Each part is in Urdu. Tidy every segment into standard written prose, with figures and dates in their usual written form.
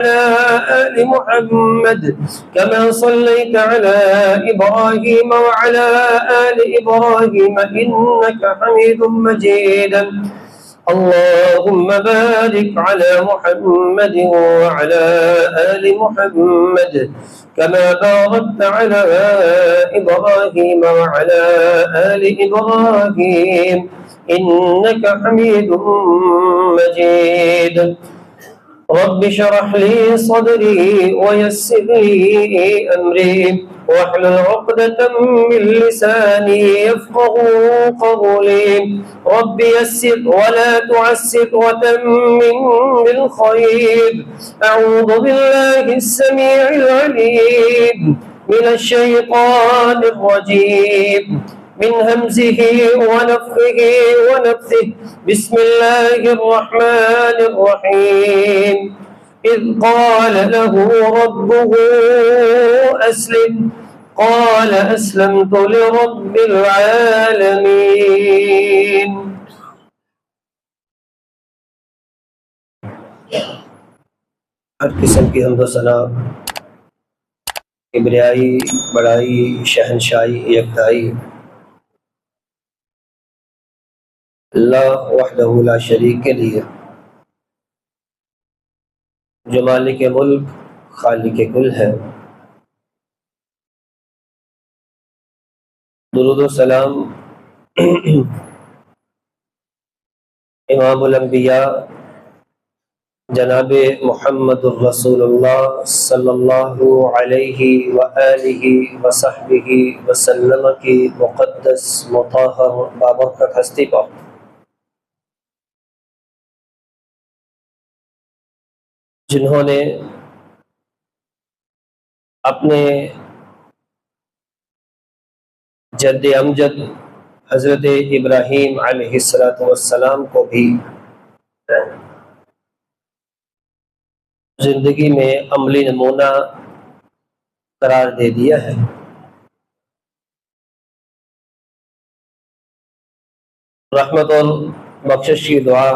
آل محمد كما صليت على إبراهيم وعلى آل إبراهيم إنك حميد مجيد اللهم بارك على محمد وعلى آل محمد كما باركت على إبراهيم وعلى آل إبراهيم إنك حميد مجيد رب اشرح لي صدري ويسر لي أمري واحلل عقدة من لساني يفقهوا قولي رب يسر ولا تعسر وتمم بالخير أعوذ بالله السميع العليم من الشيطان الرجيم من همزه ونفخه ونفثه بسم الله الرحمن الرحيم إذ قال له ربه أسلم قال أسلمت لرب العالمين ہر قسم کی حمد و ثنا کبریائی بڑائی شہنشاہی یکتائی اللہ وحدہ لا شریک کے لیے جو مالک ملک خالق کل ہے. درود و سلام امام الانبیاء جناب محمد الرسول اللہ صلی اللہ علیہ وآلہ وصحبہ وسلم کی مقدس مطہر بابرکت ہستی پر جنہوں نے اپنے جد امجد حضرت ابراہیم علیہ السلام کو بھی زندگی میں عملی نمونہ قرار دے دیا ہے. رحمت اور بخشش کی دعا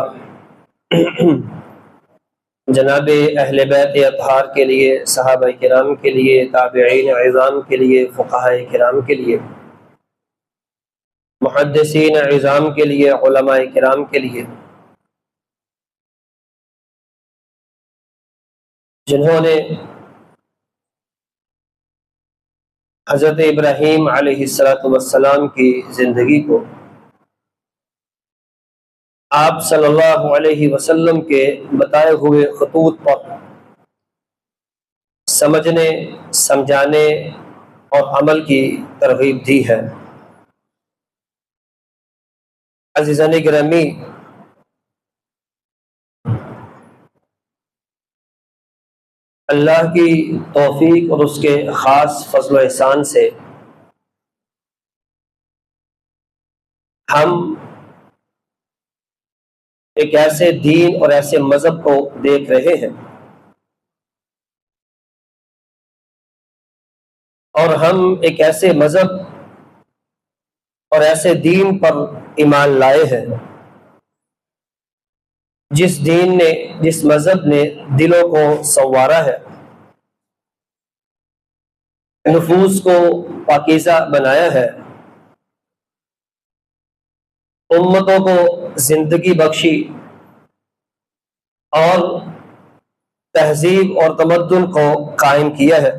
جناب اہل بیت اطہار کے لیے، صحابہ کرام کے لیے، تابعین عظام کے لیے، فقہاء کرام کے لیے، محدثین عظام کے لیے، علماء کرام کے لیے جنہوں نے حضرت ابراہیم علیہ السلام کی زندگی کو آپ صلی اللہ علیہ وسلم کے بتائے ہوئے خطوط پر سمجھنے، سمجھانے اور عمل کی ترغیب دی ہے. عزیزان گرامی، اللہ کی توفیق اور اس کے خاص فضل و احسان سے ہم ایک ایسے دین اور ایسے مذہب کو دیکھ رہے ہیں اور ہم ایک ایسے مذہب اور ایسے دین پر ایمان لائے ہیں جس دین نے، جس مذہب نے دلوں کو سنوارا ہے، نفوس کو پاکیزہ بنایا ہے، امتوں کو زندگی بخشی اور تہذیب اور تمدن کو قائم کیا ہے،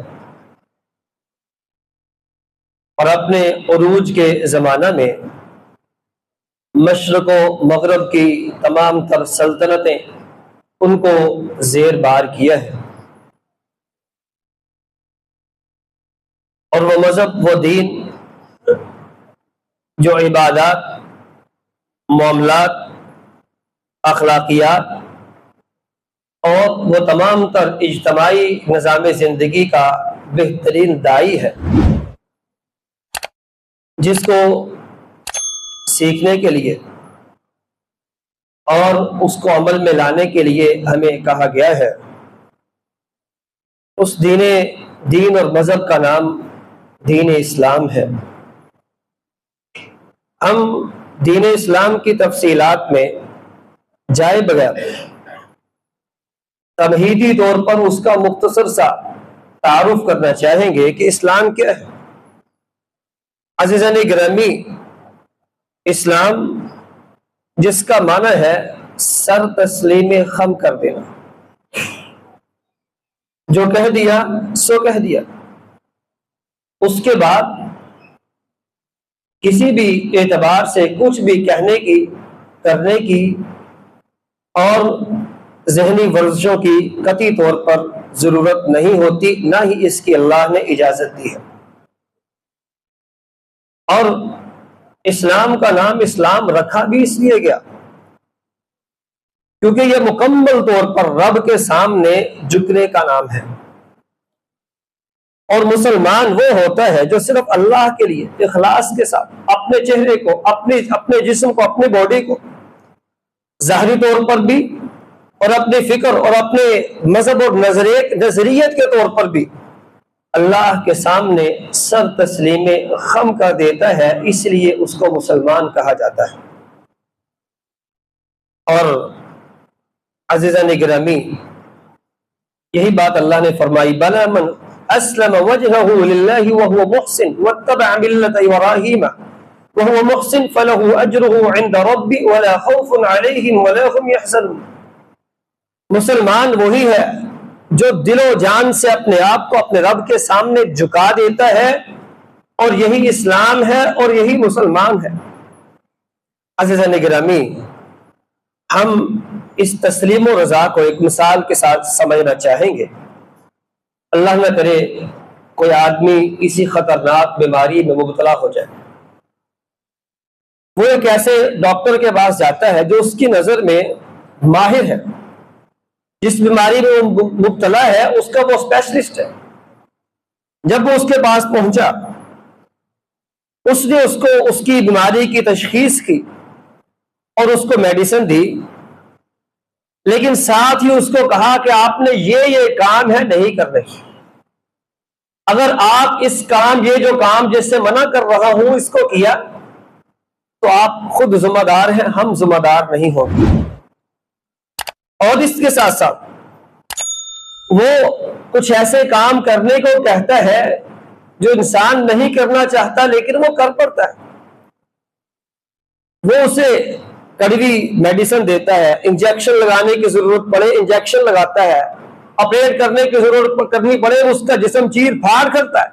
اور اپنے عروج کے زمانہ میں مشرق و مغرب کی تمام تر سلطنتیں ان کو زیر بار کیا ہے. اور وہ مذہب، وہ دین جو عبادات، معاملات، اخلاقیات اور وہ تمام تر اجتماعی نظام زندگی کا بہترین داعی ہے، جس کو سیکھنے کے لیے اور اس کو عمل میں لانے کے لیے ہمیں کہا گیا ہے. اس دین اور مذہب کا نام دین اسلام ہے. ہم دین اسلام کی تفصیلات میں جائے بغیر تمہیدی طور پر اس کا مختصر سا تعارف کرنا چاہیں گے کہ اسلام کیا ہے۔ عزیزان گرامی، اسلام جس کا معنی ہے سر تسلیم خم کر دینا، جو کہہ دیا سو کہہ دیا، اس کے بعد کسی بھی اعتبار سے کچھ بھی کہنے کی، کرنے کی اور ذہنی ورزشوں کی قطعی طور پر ضرورت نہیں ہوتی، نہ ہی اس کی اللہ نے اجازت دی ہے۔ اور اسلام کا نام اسلام رکھا بھی اس لیے گیا کیونکہ یہ مکمل طور پر رب کے سامنے جھکنے کا نام ہے، اور مسلمان وہ ہوتا ہے جو صرف اللہ کے لیے اخلاص کے ساتھ اپنے چہرے کو، اپنے جسم کو، اپنی باڈی کو ظاہری طور پر بھی اور اپنی فکر اور اپنے مذہب اور نظریت کے طور پر بھی اللہ کے سامنے سر تسلیم خم کر دیتا ہے، اس لیے اس کو مسلمان کہا جاتا ہے۔ اور عزیزان گرامی، یہی بات اللہ نے فرمائی، بَلَا مَنْ أَسْلَمَ وَجْهَهُ لِلَّهِ وَهُوَ مُحْسِنٌ وَاتَّبَعَ مِلَّةَ إِبْرَاهِيمَ وَهُوَ مُحْسِنٌ فَلَهُ أَجْرُهُ عِنْدَ رَبِّهِ وَلَا خَوْفٌ عَلَيْهِمْ وَلَا هُمْ يَحْزَنُونَ۔ مسلمان وہی ہے جو دل و جان سے اپنے آپ کو اپنے رب کے سامنے جھکا دیتا ہے، اور یہی اسلام ہے اور یہی مسلمان ہے۔ عزیزان گرامی، ہم اس تسلیم و رضا کو ایک مثال کے ساتھ سمجھنا چاہیں گے۔ اللہ نہ کرے کوئی آدمی کسی خطرناک بیماری میں مبتلا ہو جائے، وہ ایک ایسے ڈاکٹر کے پاس جاتا ہے جو اس کی نظر میں ماہر ہے، جس بیماری میں وہ مبتلا ہے اس کا وہ اسپیشلسٹ ہے۔ جب وہ اس کے پاس پہنچا، اس نے اس کو اس کی بیماری کی تشخیص کی اور اس کو میڈیسن دی، لیکن ساتھ ہی اس کو کہا کہ آپ نے یہ کام ہے نہیں کرنے، اگر آپ اس کام، یہ جو کام جس سے منع کر رہا ہوں، اس کو کیا تو آپ خود ذمہ دار ہیں، ہم ذمہ دار نہیں ہوں گے۔ اور اس کے ساتھ ساتھ وہ کچھ ایسے کام کرنے کو کہتا ہے جو انسان نہیں کرنا چاہتا لیکن وہ کر پڑتا ہے۔ وہ اسے کڑوی میڈیسن دیتا ہے، انجیکشن لگانے کی ضرورت پڑے انجیکشن لگاتا ہے، آپریٹ کرنے کی ضرورت کرنی پڑے اس کا جسم چیر پھاڑ کرتا ہے،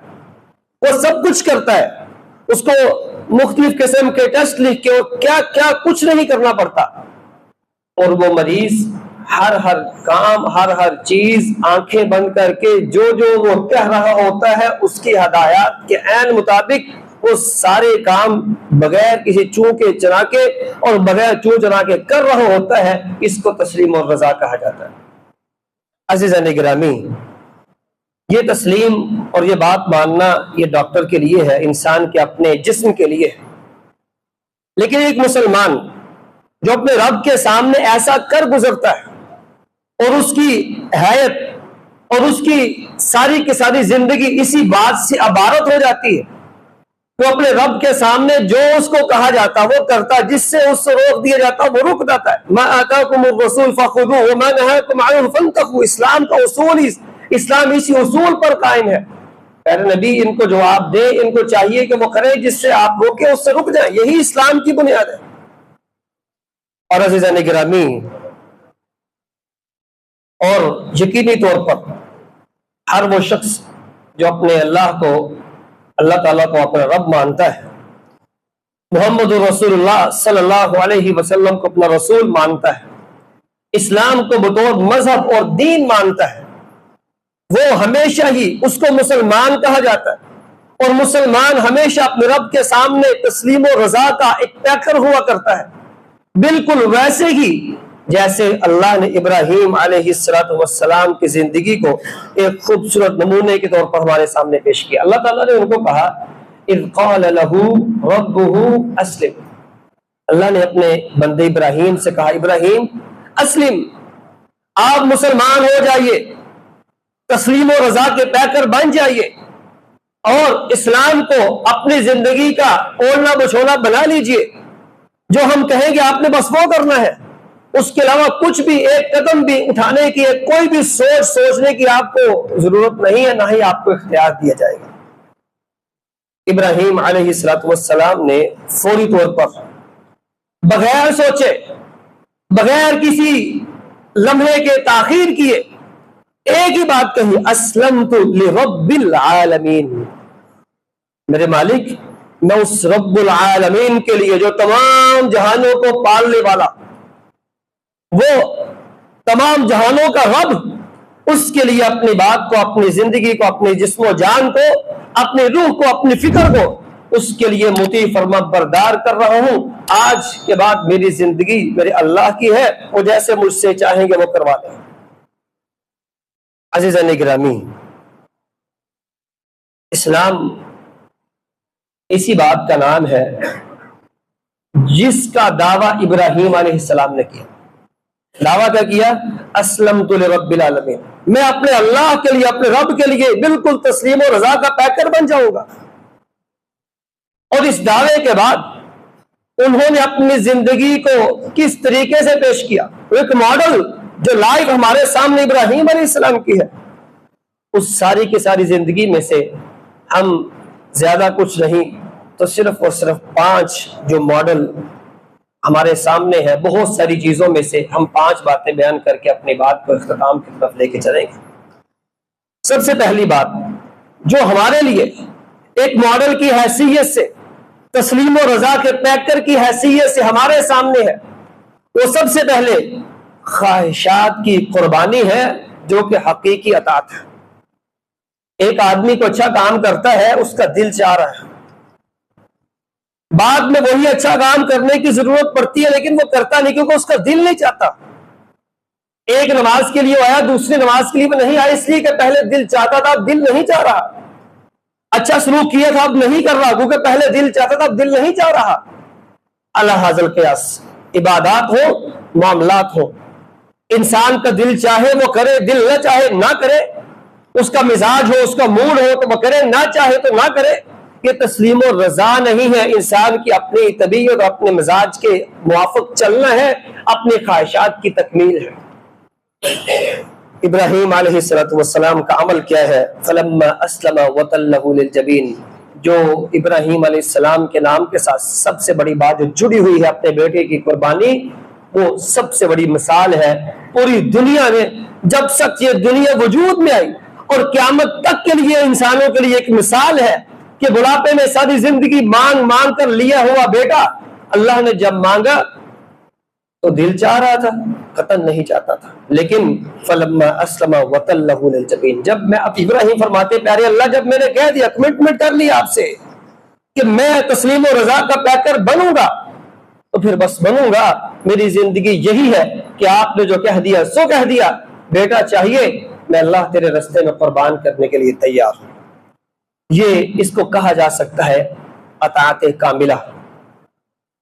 وہ سب کچھ کرتا ہے، اس کو مختلف قسم کے ٹیسٹ لکھ کے اور کیا کیا کچھ نہیں کرنا پڑتا، اور وہ مریض ہر کام، ہر چیز آنکھیں بند کر کے جو وہ کہہ رہا ہوتا ہے اس کی ہدایات کے عین مطابق وہ سارے کام بغیر کسی چوں کے چنا کے اور بغیر چوں چنا کے کر رہا ہوتا ہے۔ اس کو تسلیم اور رضا کہا جاتا ہے۔ عزیزان گرامی، یہ تسلیم اور یہ بات ماننا یہ ڈاکٹر کے لیے ہے، انسان کے اپنے جسم کے لیے ہے، لیکن ایک مسلمان جو اپنے رب کے سامنے ایسا کر گزرتا ہے اور اس کی حیات اور اس کی ساری کی ساری زندگی اسی بات سے عبارت ہو جاتی ہے، تو اپنے رب کے سامنے جو اس کو کہا جاتا وہ کرتا، جس سے اس سے روک دیا جاتا وہ رک جاتا ہے۔ ما آتاکم الرسول فخذوه وما نهاکم عنہ فانتهوا۔ اسلام کا اصول اسلام اسی اصول پر قائم ہے۔ پیارے نبی ان کو جواب دے، ان کو چاہیے کہ وہ کریں جس سے آپ روکیں، اس سے رک جائیں، یہی اسلام کی بنیاد ہے۔ اور عزیزان گرامی، اور یقینی طور پر ہر وہ شخص جو اپنے اللہ تعالیٰ کو اپنا رب مانتا ہے، محمد رسول اللہ صلی اللہ علیہ وسلم کو اپنا رسول مانتا ہے، اسلام کو بطور مذہب اور دین مانتا ہے، وہ ہمیشہ ہی اس کو مسلمان کہا جاتا ہے، اور مسلمان ہمیشہ اپنے رب کے سامنے تسلیم و رضا کا ایک پیکر ہوا کرتا ہے، بالکل ویسے ہی جیسے اللہ نے ابراہیم علیہ السلام کی زندگی کو ایک خوبصورت نمونے کے طور پر ہمارے سامنے پیش کیا۔ اللہ تعالیٰ نے ان کو کہا اذ قال له ربه اسلم، اللہ نے اپنے بندے ابراہیم سے کہا ابراہیم اسلم، آپ مسلمان ہو جائیے، تسلیم و رضا کے پیکر بن جائیے، اور اسلام کو اپنی زندگی کا اولنا بچھونا بنا لیجئے، جو ہم کہیں گے آپ نے بس وہ کرنا ہے، اس کے علاوہ کچھ بھی ایک قدم بھی اٹھانے کی کوئی بھی سوچنے کی آپ کو ضرورت نہیں ہے، نہ ہی آپ کو اختیار دیا جائے گا۔ ابراہیم علیہ السلام نے فوری طور پر بغیر سوچے، بغیر کسی لمحے کے تاخیر کیے ایک ہی بات کہی، اسلمت لرب العالمین، میرے مالک میں اس رب العالمین کے لیے جو تمام جہانوں کو پالنے والا، وہ تمام جہانوں کا رب، اس کے لیے اپنی بات کو، اپنی زندگی کو، اپنے جسم و جان کو، اپنی روح کو، اپنی فکر کو اس کے لیے مطیع فرما بردار کر رہا ہوں۔ آج کے بعد میری زندگی میرے اللہ کی ہے، وہ جیسے مجھ سے چاہیں گے وہ کروا دیں۔ عزیزان گرامی، اسلام اسی بات کا نام ہے جس کا دعویٰ ابراہیم علیہ السلام نے کیا۔ دعویٰ کیا کیا؟ اسلمت لرب العالمین، میں اپنے اللہ کے لیے، اپنے رب کے لیے بالکل تسلیم و رضا کا پیکر بن جاؤں گا۔ اور اس دعوے کے بعد انہوں نے اپنی زندگی کو کس طریقے سے پیش کیا، ایک ماڈل جو لائف ہمارے سامنے ابراہیم علیہ السلام کی ہے، اس ساری کی ساری زندگی میں سے ہم زیادہ کچھ نہیں تو صرف اور صرف 5 جو ماڈل ہمارے سامنے ہے، بہت ساری چیزوں میں سے ہم 5 باتیں بیان کر کے اپنی بات کو اختتام کی طرف لے کے چلیں گے۔ سب سے پہلی بات جو ہمارے لیے ایک ماڈل کی حیثیت سے، تسلیم و رضا کے پیکر کی حیثیت سے ہمارے سامنے ہے، وہ سب سے پہلے خواہشات کی قربانی ہے، جو کہ حقیقی اطاعت ہے۔ ایک آدمی کو اچھا کام کرتا ہے، اس کا دل چاہ رہا ہے، بعد میں وہی اچھا کام کرنے کی ضرورت پڑتی ہے لیکن وہ کرتا نہیں کیونکہ اس کا دل نہیں چاہتا۔ ایک نماز کے لیے آیا، دوسری نماز کے لیے نہیں آیا، اس لیے کہ پہلے دل چاہتا تھا، اب دل نہیں چاہ رہا۔ اچھا سلوک کیا تھا، اب نہیں کر رہا کیونکہ پہلے دل چاہتا تھا، اب دل نہیں چاہ رہا۔ اللہ حاضر قیاس، عبادات ہو، معاملات ہو، انسان کا دل چاہے وہ کرے، دل نہ چاہے نہ کرے، اس کا مزاج ہو، اس کا موڈ ہو تو وہ کرے، نہ چاہے تو نہ کرے۔ یہ تسلیم و رضا نہیں ہے، انسان کی اپنی طبیعت اور اپنے مزاج کے موافق چلنا ہے، اپنی خواہشات کی تکمیل ہے۔ ابراہیم علیہ السلام کا عمل کیا ہے؟ فلما اسلم وتلہ للجبین، جو ابراہیم علیہ السلام کے نام کے ساتھ سب سے بڑی بات جو جڑی ہوئی ہے اپنے بیٹے کی قربانی، وہ سب سے بڑی مثال ہے پوری دنیا میں۔ جب تک یہ دنیا وجود میں آئی اور قیامت تک کے لیے انسانوں کے لیے ایک مثال ہے کہ بڑھاپے میں ساری زندگی مانگ مانگ کر لیا ہوا بیٹا، اللہ نے جب مانگا تو دل چاہ رہا تھا، قطن نہیں چاہتا تھا، لیکن فلما اسلم وتلہ للجبین، جب میں، اب ابراہیم فرماتے پیارے اللہ، جب میں نے کہہ دیا، کمٹمنٹ کر لی آپ سے کہ میں تسلیم و رضا کا پیکر بنوں گا، تو پھر بس بنوں گا۔ میری زندگی یہی ہے کہ آپ نے جو کہہ دیا سو کہہ دیا، بیٹا چاہیے میں اللہ تیرے رستے میں قربان کرنے کے لیے تیار ہوں۔ یہ اس کو کہا جا سکتا ہے اطاعت کاملہ۔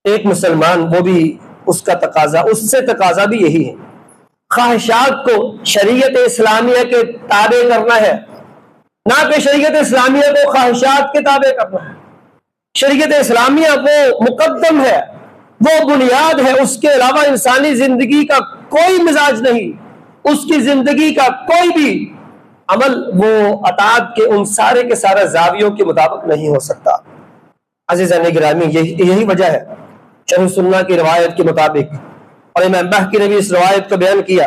ایک مسلمان، وہ بھی اس کا تقاضا، اس سے تقاضا بھی یہی ہے، خواہشات کو شریعت اسلامیہ کے تابع کرنا ہے، نہ کہ شریعت اسلامیہ کو خواہشات کے تابع کرنا ہے۔ شریعت اسلامیہ وہ مقدم ہے، وہ بنیاد ہے، اس کے علاوہ انسانی زندگی کا کوئی مزاج نہیں، اس کی زندگی کا کوئی بھی عمل وہ اطاعت کے ان سارے کے سارے زاویوں کے مطابق نہیں ہو سکتا۔ عزیزان گرامی، یہی وجہ ہے شرح سنہ کی روایت کے مطابق، اور امام بہقی نے بھی اس روایت کو بیان کیا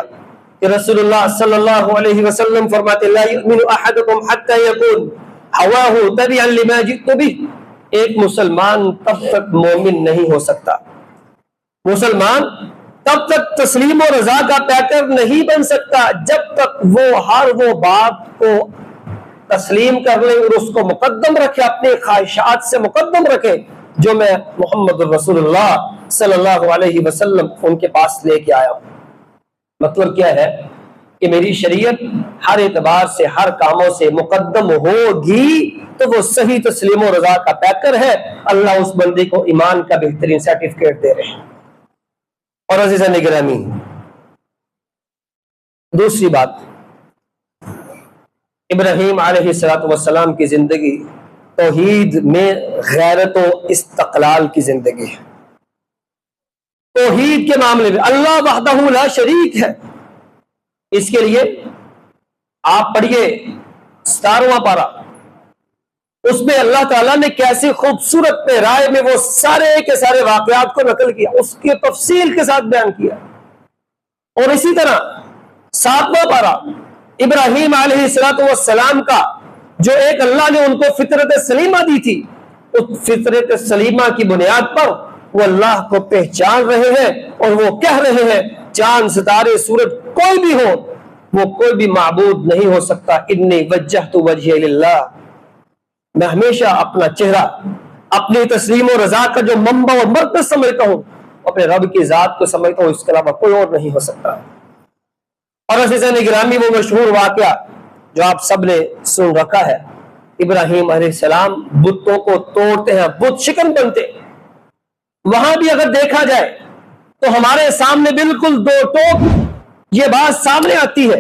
کہ رسول اللہ صلی اللہ علیہ وسلم فرماتے لا یؤمن احدکم حتی یکون ہواہ تبعا لما جئت بہ، ایک مسلمان تب تک مومن نہیں ہو سکتا، مسلمان تب تک تسلیم و رضا کا پیکر نہیں بن سکتا جب تک وہ ہر وہ بات کو تسلیم کر لے اور اس کو مقدم رکھے، اپنے خواہشات سے مقدم رکھے، جو میں محمد الرسول اللہ صلی اللہ علیہ وسلم ان کے پاس لے کے آیا ہوں۔ مطلب کیا ہے کہ میری شریعت ہر اعتبار سے، ہر کاموں سے مقدم ہوگی تو وہ صحیح تسلیم و رضا کا پیکر ہے، اللہ اس بندے کو ایمان کا بہترین سرٹیفکیٹ دے رہے ہیں۔ اور عزیزان گرامی، دوسری بات، ابراہیم علیہ السلام کی زندگی توحید میں غیرت و استقلال کی زندگی ہے۔ توحید کے معاملے میں اللہ وحدہ لا شریک ہے. اس کے لیے آپ پڑھیے 17واں پارہ، اس میں اللہ تعالیٰ نے کیسے خوبصورت رائے میں وہ سارے کے سارے واقعات کو نقل کیا، اس کی تفصیل کے ساتھ بیان کیا. اور اسی طرح 7واں پارہ ابراہیم علیہ السلام کا جو ایک اللہ نے ان کو فطرت سلیمہ دی تھی، اس فطرت سلیمہ کی بنیاد پر وہ اللہ کو پہچان رہے ہیں اور وہ کہہ رہے ہیں چاند ستارے سورج کوئی بھی ہو، وہ کوئی بھی معبود نہیں ہو سکتا. انی وجہت وجہی للہ، میں ہمیشہ اپنا چہرہ اپنی تسلیم و رضا کا جو منبع اور مرکز سمجھتا ہوں اپنے رب کی ذات کو سمجھتا ہوں، اس کے علاوہ کوئی اور نہیں ہو سکتا. اور عزیزان گرامی وہ مشہور واقعہ جو آپ سب نے سن رکھا ہے، ابراہیم علیہ السلام بتوں کو توڑتے ہیں، بت شکن بنتے. وہاں بھی اگر دیکھا جائے تو ہمارے سامنے بالکل دو ٹوک یہ بات سامنے آتی ہے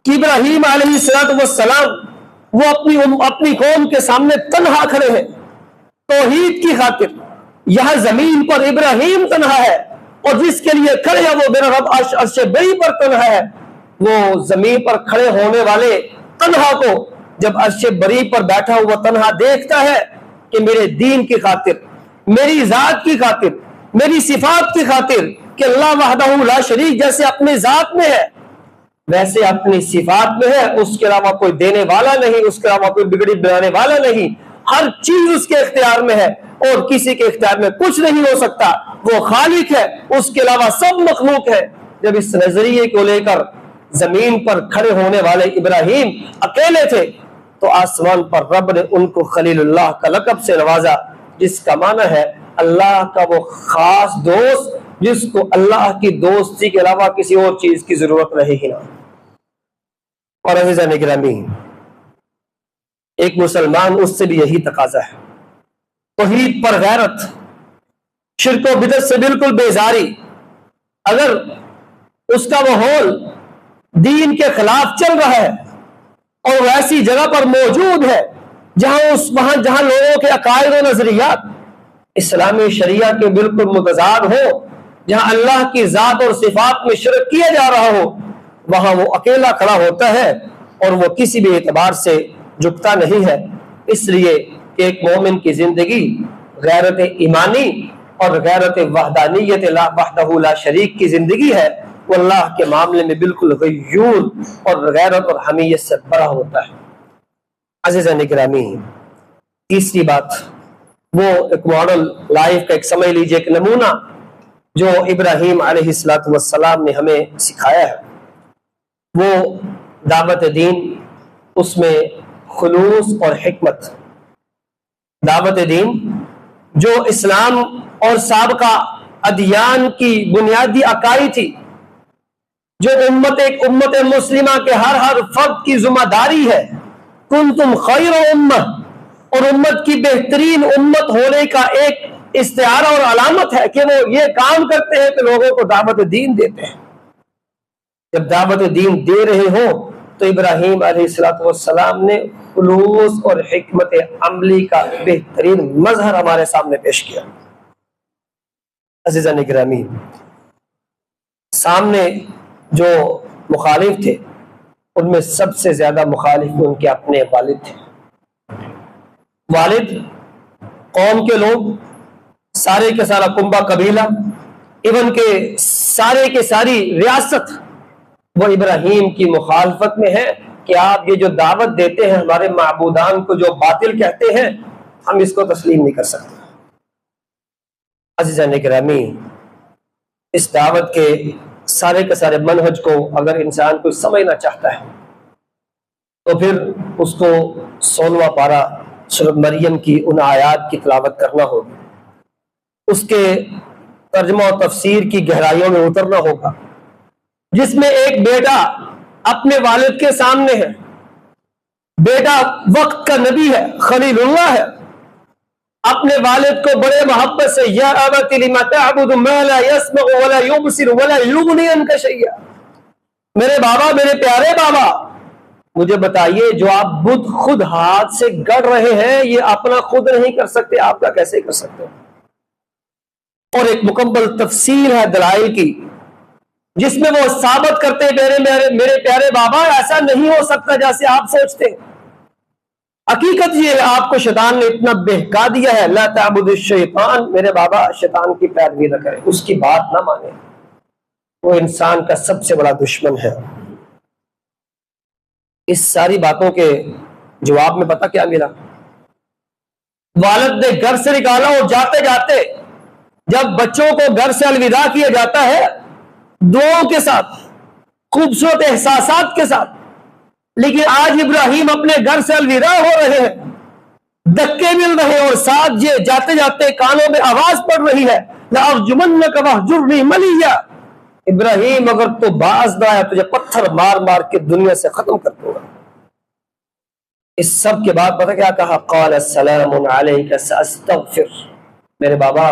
کہ ابراہیم علیہ السلام وہ اپنی قوم کے سامنے تنہا کھڑے ہیں توحید کی خاطر. یہاں زمین پر ابراہیم تنہا ہے اور جس کے لیے کھڑے ہیں وہ میرا رب عرش بری پر تنہا ہے. وہ زمین پر کھڑے ہونے والے تنہا کو جب عرش بری پر بیٹھا ہوا تنہا دیکھتا ہے کہ میرے دین کی خاطر، میری ذات کی خاطر، میری صفات کی خاطر کہ اللہ وحدہ لا شریک جیسے اپنی ذات میں ہے ویسے اپنی صفات میں ہے، اس کے علاوہ کوئی دینے والا نہیں، اس کے علاوہ کوئی بگڑی بنانے والا نہیں، ہر چیز اس کے اختیار میں ہے اور کسی کے اختیار میں کچھ نہیں ہو سکتا. وہ خالق ہے، اس کے علاوہ سب مخلوق ہے. جب اس نظریے کو لے کر زمین پر کھڑے ہونے والے ابراہیم اکیلے تھے تو آسمان پر رب نے ان کو خلیل اللہ کا لقب سے نوازا، جس کا معنی ہے اللہ کا وہ خاص دوست جس کو اللہ کی دوستی کے علاوہ کسی اور چیز کی ضرورت رہے ہی نہ. اور عزیزان گرامی ایک مسلمان اس سے بھی یہی تقاضا ہے، توحید پر غیرت، شرک و بدعت سے بالکل بیزاری. اگر اس کا ماحول دین کے خلاف چل رہا ہے اور وہ ایسی جگہ پر موجود ہے جہاں لوگوں کے عقائد و نظریات اسلامی شریعہ کے بالکل متضاد ہو، جہاں اللہ کی ذات اور صفات میں شرک کیا جا رہا ہو، وہاں وہ اکیلا کھڑا ہوتا ہے اور وہ کسی بھی اعتبار سے جھکتا نہیں ہے. اس لیے کہ ایک مومن کی زندگی غیرت ایمانی اور غیرت وحدانیت وحدہ لا شریک کی زندگی ہے. وہ اللہ کے معاملے میں بالکل غیور اور غیرت اور حمیت سے بڑا ہوتا ہے. عزیزان گرامی تیسری بات وہ ایک ماڈل لائف کا ایک سمجھ لیجئے ایک نمونہ جو ابراہیم علیہ السلام نے ہمیں سکھایا ہے، وہ دعوت دین، اس میں خلوص اور حکمت. دعوت دین جو اسلام اور سابقہ ادیان کی بنیادی عقائد تھی، جو ایک امت مسلمہ کے ہر فرد کی ذمہ داری ہے. کنتم خیر امہ، اور امت کی بہترین امت ہونے کا ایک استعارہ اور علامت ہے کہ وہ یہ کام کرتے ہیں کہ لوگوں کو دعوت دین دیتے ہیں. جب دعوت دین دے رہے ہوں تو ابراہیم علیہ السلام نے خلوص اور حکمت عملی کا بہترین مظہر ہمارے سامنے پیش کیا. عزیزان گرامی سامنے جو مخالف تھے ان میں سب سے زیادہ مخالف ان کے اپنے والد تھے. والد، قوم کے لوگ، سارے کے سارا کنبہ قبیلہ، ایون کے ساری ریاست وہ ابراہیم کی مخالفت میں ہے کہ آپ یہ جو دعوت دیتے ہیں ہمارے معبودان کو جو باطل کہتے ہیں ہم اس کو تسلیم نہیں کر سکتے. عزیزان گرامی اس دعوت کے سارے منہج کو اگر انسان کو سمجھنا چاہتا ہے تو پھر اس کو 16واں پارہ سورۃ مریم کی ان آیات کی تلاوت کرنا ہوگی، اس کے ترجمہ و تفسیر کی گہرائیوں میں اترنا ہوگا، جس میں ایک بیٹا اپنے والد کے سامنے ہے. بیٹا وقت کا نبی ہے، خلیل اللہ ہے، اپنے والد کو بڑے محبت سے یا ابت لم تعبد ما لا يسمع ولا يبصر ولا يغني عنك شيئا، میرے بابا، میرے پیارے بابا مجھے بتائیے جو آپ بت خود ہاتھ سے گڑھ رہے ہیں یہ اپنا خود نہیں کر سکتے، آپ کا کیسے کر سکتے ہیں؟ اور ایک مکمل تفصیل ہے دلائل کی، جس میں وہ ثابت کرتے میرے پیارے بابا ایسا نہیں ہو سکتا جیسے آپ سوچتے ہیں۔ حقیقت یہ ہے آپ کو شیطان نے اتنا بہکا دیا ہے، لا تعبد الشیطان، میرے بابا شیطان کی پیروی نہ کرے، اس کی بات نہ مانے، وہ انسان کا سب سے بڑا دشمن ہے۔ اس ساری باتوں کے جواب میں پتہ کیا ملا؟ والد نے گھر سے نکالا اور جاتے جاتے جب بچوں کو گھر سے الوداع کیا جاتا ہے دعاؤں کے ساتھ، خوبصورت احساسات کے ساتھ، لیکن آج ابراہیم اپنے گھر سے الوداع ہو رہے ہیں، دھکے مل رہے ہیں، اور ساتھ یہ جاتے جاتے کانوں میں آواز پڑ رہی ہے، لَأَرْجُمَنَّكَ وَاهْجُرْنِي مَلِيًّا، ابراہیم اگر تو باز نہ آیا تجھے پتھر مار مار کے دنیا سے ختم کر دوں گا۔ اس سب کے بعد پتہ کیا کہا؟ قال السلام علیک ساستغفر، میرے بابا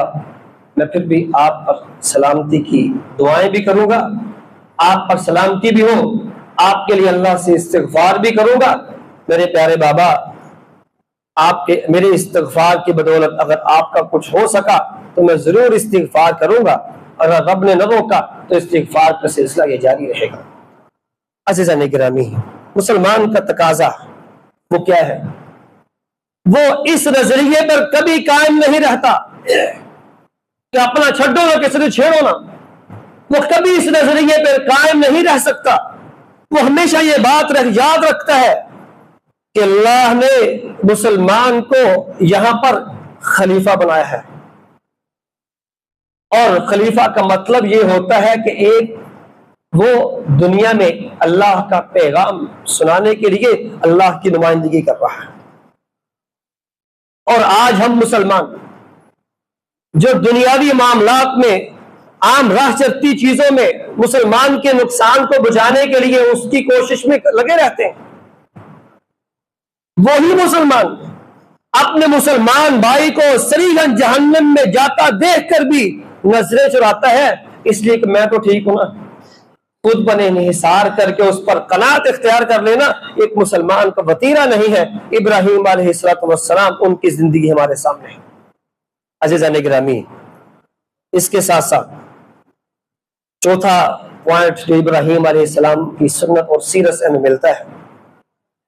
میں پھر بھی آپ پر سلامتی کی دعائیں بھی کروں گا، آپ پر سلامتی بھی ہو، آپ کے لیے اللہ سے استغفار بھی کروں گا۔ میرے پیارے بابا آپ کے میرے استغفار کی بدولت اگر آپ کا کچھ ہو سکا تو میں ضرور استغفار کروں گا، اگر رب نے نہ روکا تو استغفار کا سلسلہ یہ جاری رہے گا۔ عزیزان گرامی، مسلمان کا تقاضا وہ کیا ہے؟ وہ اس نظریے پر کبھی قائم نہیں رہتا کہ اپنا چھڈو نہ کسی نے چھیڑو نہ، وہ کبھی اس نظریے پر قائم نہیں رہ سکتا۔ وہ ہمیشہ یہ بات یاد رکھتا ہے کہ اللہ نے مسلمان کو یہاں پر خلیفہ بنایا ہے، اور خلیفہ کا مطلب یہ ہوتا ہے کہ ایک وہ دنیا میں اللہ کا پیغام سنانے کے لیے اللہ کی نمائندگی کر رہا ہے۔ اور آج ہم مسلمان جو دنیاوی معاملات میں عام راہ چلتی چیزوں میں مسلمان کے نقصان کو بچانے کے لیے اس کی کوشش میں لگے رہتے ہیں، وہی مسلمان اپنے مسلمان بھائی کو سریغاً جہنم میں جاتا دیکھ کر بھی نظریں چراتا ہے، اس لیے کہ میں تو ٹھیک ہوں نا۔ خود بنے انحصار کر کے اس پر قناعت اختیار کر لینا ایک مسلمان کا وطیرہ نہیں ہے۔ ابراہیم علیہ السلام ان کی زندگی ہمارے سامنے ہے۔ عزیزان گرامی، اس کے ساتھ ساتھ چوتھا پوائنٹ جو ابراہیم علیہ السلام کی سنت اور سیرت سے ہمیں ملتا ہے،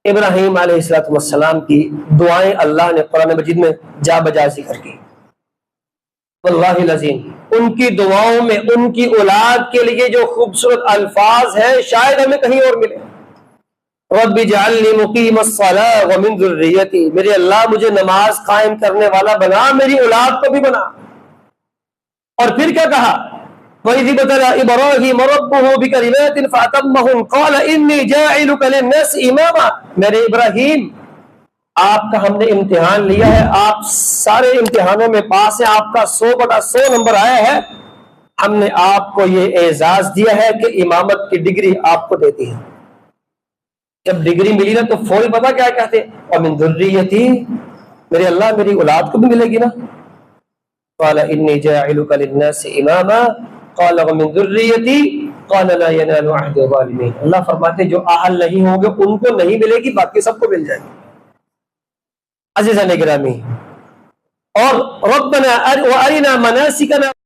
ابراہیم علیہ السلام کی دعائیں اللہ نے قرآن مجید میں جا بجا ذکر کی۔ واللہ العظیم ان کی دعاؤں میں ان کی اولاد کے لیے جو خوبصورت الفاظ ہیں شاید ہمیں کہیں اور ملے۔ رب اجعلنی مقیم الصلاۃ ومن ذریتی، میرے اللہ مجھے نماز قائم کرنے والا بنا، میری اولاد کو بھی بنا۔ اور پھر کیا کہا؟ وَإِذِ ابْتَلَىٰ إِبْرَاهِيمَ رَبُّهُ بِكَلِمَاتٍ فَأَتَمَّهُنَّ قَالَ إِنِّي جَاعِلُكَ لِلنَّاسِ إِمَامًا، میرے ابراہیم آپ کا ہم نے امتحان لیا ہے، آپ سارے امتحانوں میں پاس ہیں، آپ کا 100/100 نمبر آیا ہے، ہم نے آپ کو یہ اعزاز دیا ہے کہ امامت کی ڈگری آپ کو دیتی ہے۔ جب ڈگری ملی نا تو فوری پتہ کیا کہتے ہیں؟ وَمِن ذُرِّيَّتِي، میرے اللہ میری اولاد کو بھی ملے گی نا۔ قَالَ إِنِّي جَاعِلُكَ لِلنَّاسِ إِمَامًا قَالَ وَمِن ذُرِّيَّتِي قَالَ لَا يَنَالُ عَهْدِ الظَّالِمِينَ، اللہ فرماتے ہیں جو اہل نہیں ہوں گے ان کو نہیں ملے گی، باقی سب کو مل جائے گی۔ عزیزان گرامی، اور ربنا وارنا مناسکنا